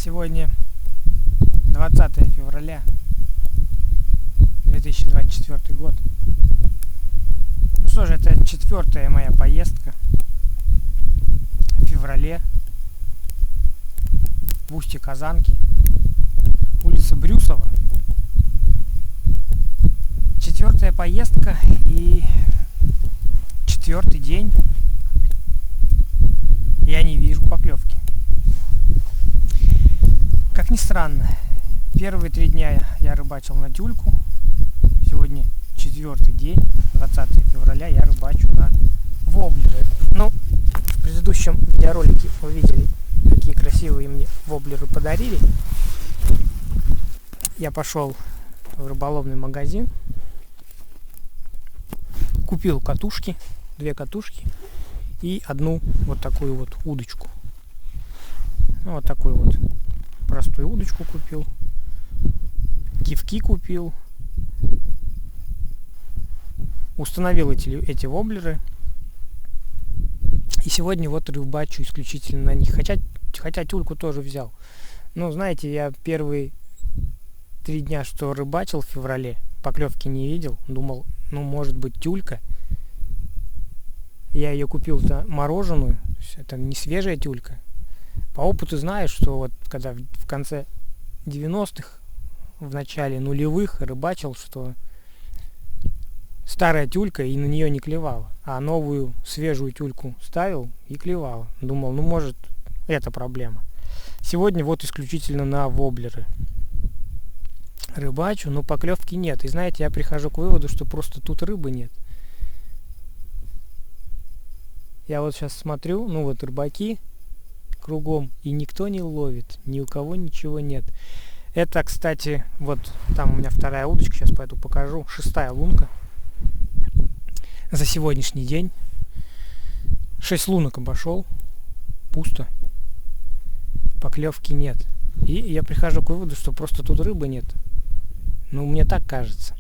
Сегодня 20 февраля 2024 год. Что же, это четвертая моя поездка в феврале в устье Казанки, улица Брюсова. Четвертая поездка и четвертый день я не вижу поклевки. Как ни странно, первые 3 дня я рыбачил на тюльку. Сегодня четвертый день, 20 февраля, я рыбачу на воблеры. Ну, в предыдущем видеоролике вы видели, какие красивые мне воблеры подарили. Я пошел в рыболовный магазин, купил катушки, 2 катушки и одну вот такую вот удочку. Вот такую вот простую удочку купил, кивки купил, установил эти воблеры, и сегодня вот рыбачу исключительно на них, хотя тюльку тоже взял. Но знаете, я первые 3 дня, что рыбачил в феврале, поклевки не видел, думал, ну может быть тюлька. Я ее купил-то мороженую, то есть это не свежая тюлька. По опыту знаю, что вот когда в конце 90-х, в начале нулевых рыбачил, что старая тюлька и на нее не клевала, а новую свежую тюльку ставил и клевала. Думал, ну может это проблема. Сегодня вот исключительно на воблеры рыбачу, но поклевки нет. И знаете, я прихожу к выводу, что просто тут рыбы нет. Я вот сейчас смотрю, ну вот рыбаки кругом, и никто не ловит, ни у кого ничего нет. Это, кстати, вот там у меня вторая удочка, сейчас пойду покажу, 6-я лунка за сегодняшний день. 6 лунок обошел, пусто, поклевки нет. И я прихожу к выводу, что просто тут рыбы нет. Ну, мне так кажется.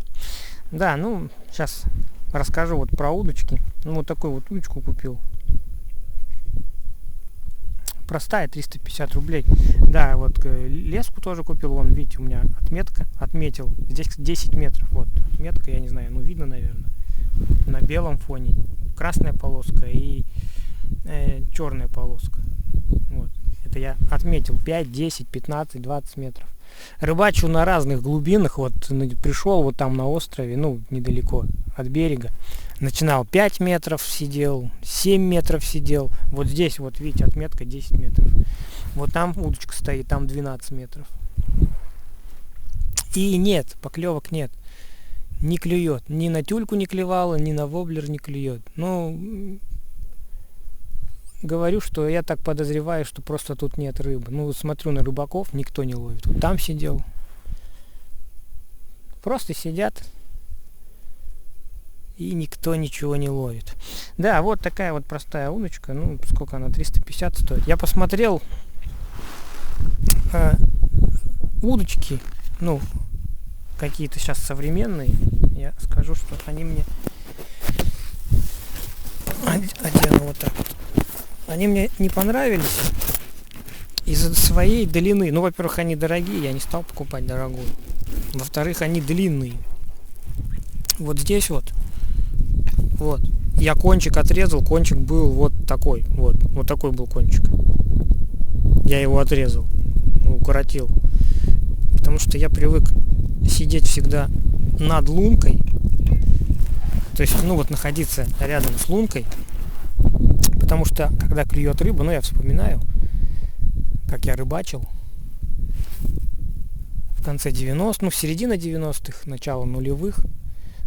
Да, ну, сейчас расскажу вот про удочки. Ну, вот такую вот удочку купил. Простая, 350 рублей. Да, вот леску тоже купил. Вон, видите, у меня отметка. Отметил. Здесь 10 метров. Вот отметка, я не знаю, ну видно, наверное. На белом фоне. Красная полоска и черная полоска. Вот. Это я отметил 5, 10, 15, 20 метров. Рыбачу на разных глубинах. Вот пришел вот там на острове, ну, недалеко от берега. Начинал 5 метров сидел, 7 метров сидел. Вот здесь вот, видите, отметка 10 метров. Вот там удочка стоит, там 12 метров. И нет, поклевок нет. Не клюет. Ни на тюльку не клевала, ни на воблер не клюет. Ну, говорю, что я так подозреваю, что просто тут нет рыбы. Ну, смотрю на рыбаков, никто не ловит. Вот там сидел. Просто сидят. И никто ничего не ловит. Да, вот такая вот простая удочка. Ну, сколько она? 350 стоит. Я посмотрел удочки, ну, какие-то сейчас современные. Я скажу, что они мне одену вот так вот. Они мне не понравились из-за своей длины. Ну, во-первых, они дорогие, я не стал покупать дорогую. Во-вторых, они длинные. Вот здесь вот. Вот. Я кончик отрезал, кончик был вот такой. Вот такой был кончик. Я его отрезал, укоротил. Потому что я привык сидеть всегда над лункой. То есть, ну вот находиться рядом с лункой. Потому что, когда клюет рыба, ну я вспоминаю, как я рыбачил в конце 90-х, ну в середине 90-х, начало нулевых.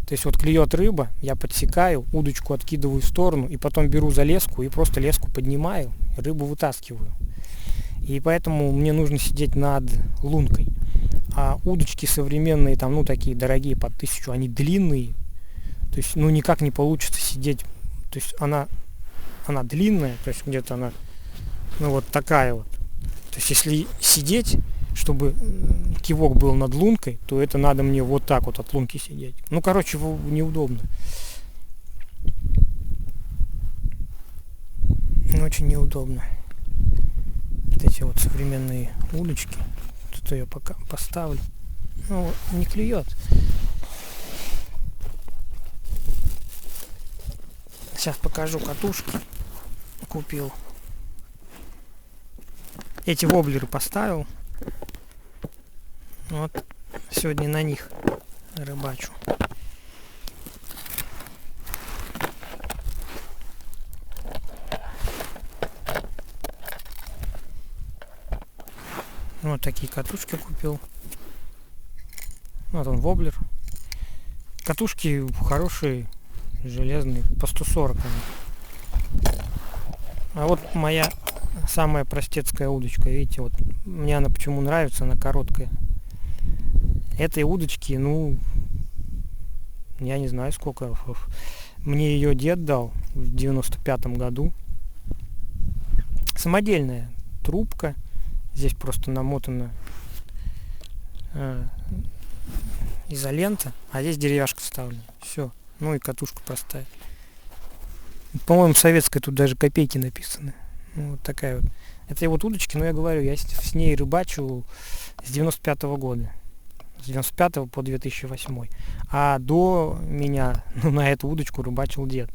То есть вот клюет рыба, я подсекаю, удочку откидываю в сторону, и потом беру за леску и просто леску поднимаю, рыбу вытаскиваю. И поэтому мне нужно сидеть над лункой. А удочки современные, там, ну такие дорогие, под 1000, они длинные. То есть, ну никак не получится сидеть. То есть она длинная, то есть где-то она, ну вот такая вот. То есть если сидеть, чтобы кивок был над лункой, то это надо мне вот так вот от лунки сидеть. Ну, короче, неудобно. Очень неудобно. Вот эти вот современные удочки. Тут ее пока поставлю. Ну, не клюет. Сейчас покажу катушки. Купил. Эти воблеры поставил. Вот сегодня на них рыбачу. Вот такие катушки купил. Вот он воблер. Катушки хорошие, железные, по 140 они. А вот моя самая простецкая удочка. Видите, вот мне она почему нравится, она короткая. Этой удочки, ну, я не знаю сколько. Мне ее дед дал в 95-м году. Самодельная трубка. Здесь просто намотана изолента, а здесь деревяшка вставлена. Все. Ну и катушка простая. По-моему, советская, тут даже копейки написаны. Ну, вот такая вот. Это вот удочки, но я говорю, я с ней рыбачу с 95-го года. С 95 по 2008. А до меня, ну, на эту удочку рыбачил дед.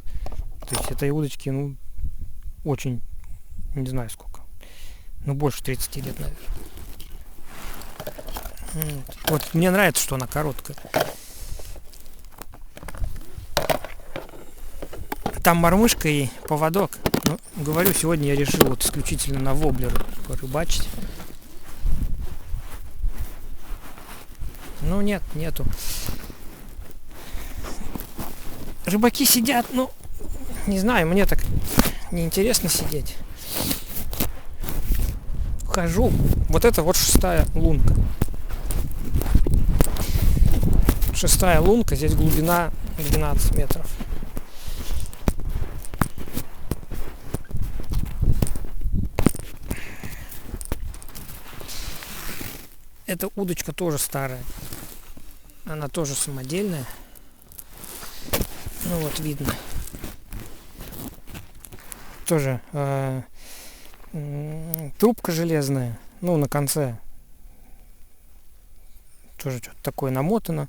То есть этой удочки, ну, очень, не знаю сколько. Ну, больше 30 лет, наверное. Вот мне нравится, что она короткая. Там мормышка и поводок. Ну, говорю, сегодня я решил вот исключительно на воблеры порыбачить. Ну нет, нету. Рыбаки сидят, ну, не знаю, мне так неинтересно сидеть. Хожу. Вот это вот 6-я лунка. 6-я лунка, здесь глубина 12 метров. Эта удочка тоже старая. Она тоже самодельная. Ну вот видно. Тоже трубка железная. Ну на конце тоже что-то такое намотано.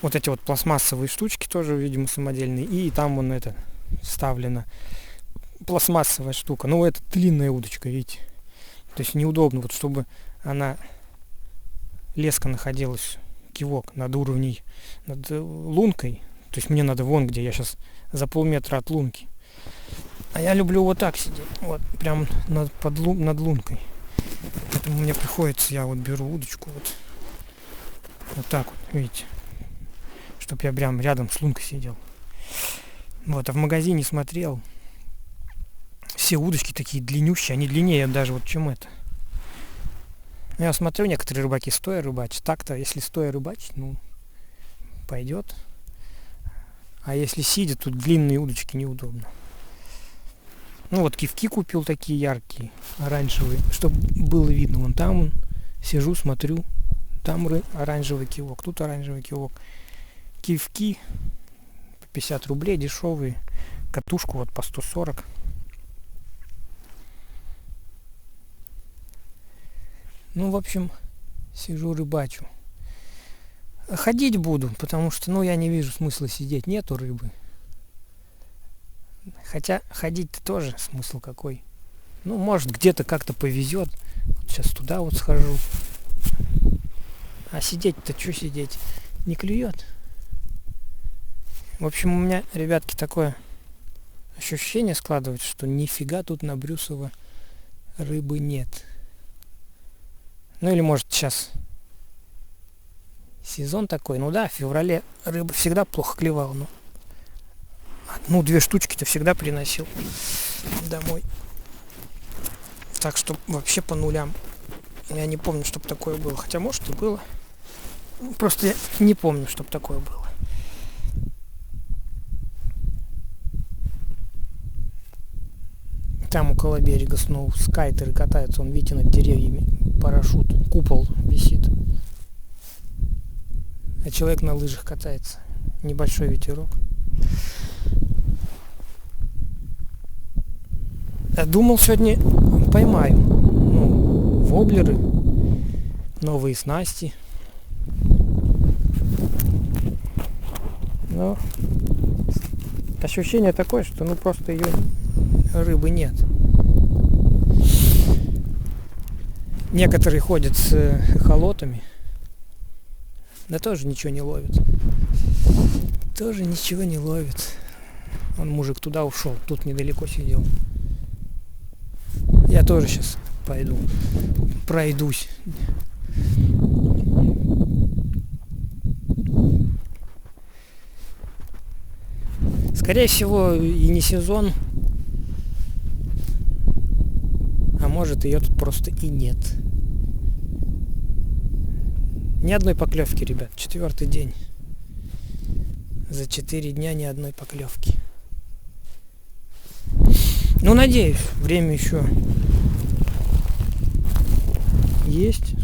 Вот эти вот пластмассовые штучки тоже, видимо, самодельные. И там вон это вставлена пластмассовая штука. Ну это длинная удочка, видите. То есть неудобно, вот чтобы она леска находилась, кивок над уровнем, над лункой. То есть мне надо вон где, я сейчас за полметра от лунки. А я люблю вот так сидеть, вот прям над лункой. Поэтому мне приходится, я вот беру удочку вот так вот, видите, чтобы я прям рядом с лункой сидел. Вот, а в магазине смотрел, все удочки такие длиннющие, они длиннее даже вот чем это. Я смотрю, некоторые рыбаки стоя рыбачат. Так-то, если стоя рыбачить, ну, пойдет. А если сидя, тут длинные удочки неудобно. Ну вот кивки купил такие яркие, оранжевые, чтобы было видно. Вон там сижу, смотрю, там оранжевый кивок, тут оранжевый кивок. Кивки по 50 рублей, дешевые. Катушку вот по 140. Ну, в общем, сижу, рыбачу. Ходить буду, потому что, ну, я не вижу смысла сидеть. Нету рыбы. Хотя ходить-то тоже смысл какой. Ну, может, где-то как-то повезет. Вот сейчас туда вот схожу. А сидеть-то что сидеть? Не клюет. В общем, у меня, ребятки, такое ощущение складывается, что нифига тут на Брюсово рыбы нет. Ну или может сейчас сезон такой. Ну да, в феврале рыба всегда плохо клевала. Но 1-2 штучки-то всегда приносил домой. Так что вообще по нулям. Я не помню, чтобы такое было. Хотя может и было. Просто я не помню, чтобы такое было. Там около берега снова скайтеры катаются. Он, видите, над деревьями. Парашют, купол висит. А человек на лыжах катается. Небольшой ветерок. Я думал, сегодня поймаю. Ну, воблеры, новые снасти. Но ощущение такое, что ну просто ее рыбы нет. Некоторые ходят с эхолотами, да тоже ничего не ловят. Тоже ничего не ловит. Он мужик туда ушел, тут недалеко сидел. Я тоже сейчас пойду, пройдусь. Скорее всего, и не сезон, а может ее тут просто и нет. Ни одной поклевки, ребят, 4-й день. За 4 дня ни одной поклевки. Ну, надеюсь, время еще есть.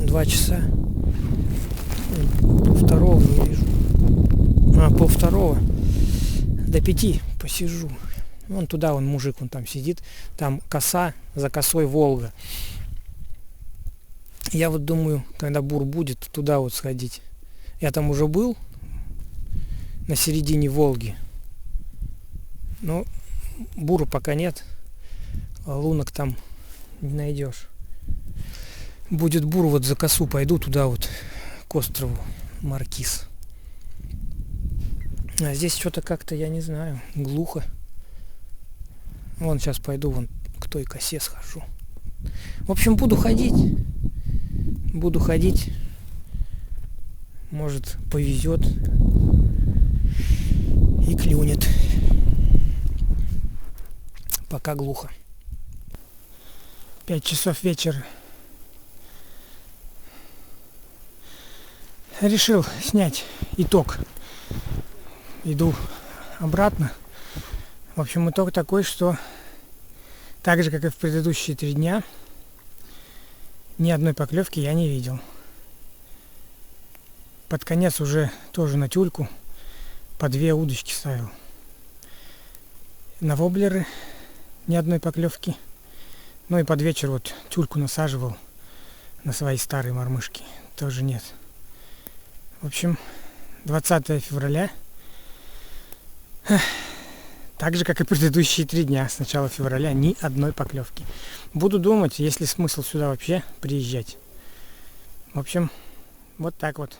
2 часа. Полвторого не вижу. Полвторого. До 5 посижу. Вон туда вон мужик, он там сидит. Там коса, за косой Волга. Я вот думаю, когда бур будет, туда вот сходить. Я там уже был. На середине Волги. Но бура пока нет. А лунок там не найдешь. Будет бур, вот за косу пойду туда вот к острову Маркиз. А здесь что-то как-то, я не знаю, глухо. Вон сейчас пойду вон к той косе схожу. В общем, буду ходить. Буду ходить. Может, повезет. И клюнет. Пока глухо. 5 часов вечера. Решил снять итог. Иду обратно. В общем, итог такой, что так же, как и в предыдущие 3 дня, ни одной поклевки я не видел. Под конец уже тоже на тюльку по 2 удочки ставил. На воблеры ни одной поклевки. Ну и под вечер вот тюльку насаживал на свои старые мормышки. Тоже нет. В общем, 20 февраля. Так же, как и предыдущие 3 дня. С начала февраля ни одной поклевки. Буду думать, есть ли смысл сюда вообще приезжать. В общем, вот так вот.